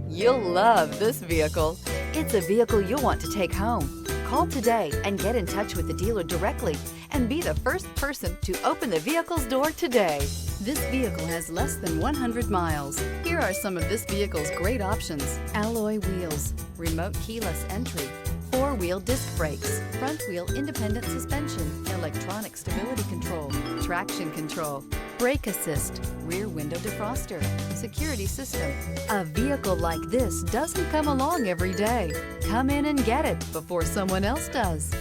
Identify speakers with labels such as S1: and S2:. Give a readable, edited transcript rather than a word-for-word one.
S1: You'll love this vehicle. It's a vehicle you'll want to take home. Call today and get in touch with the dealer directly and be the first person to open the vehicle's door today. This vehicle has less than 100 miles. Here are some of this vehicle's great options: alloy wheels, remote keyless entry, four-wheel disc brakes, front-wheel independent suspension, electronic stability control, traction control, brake assist, rear window defroster, security system. A vehicle like this doesn't come along every day. Come in and get it before someone else does.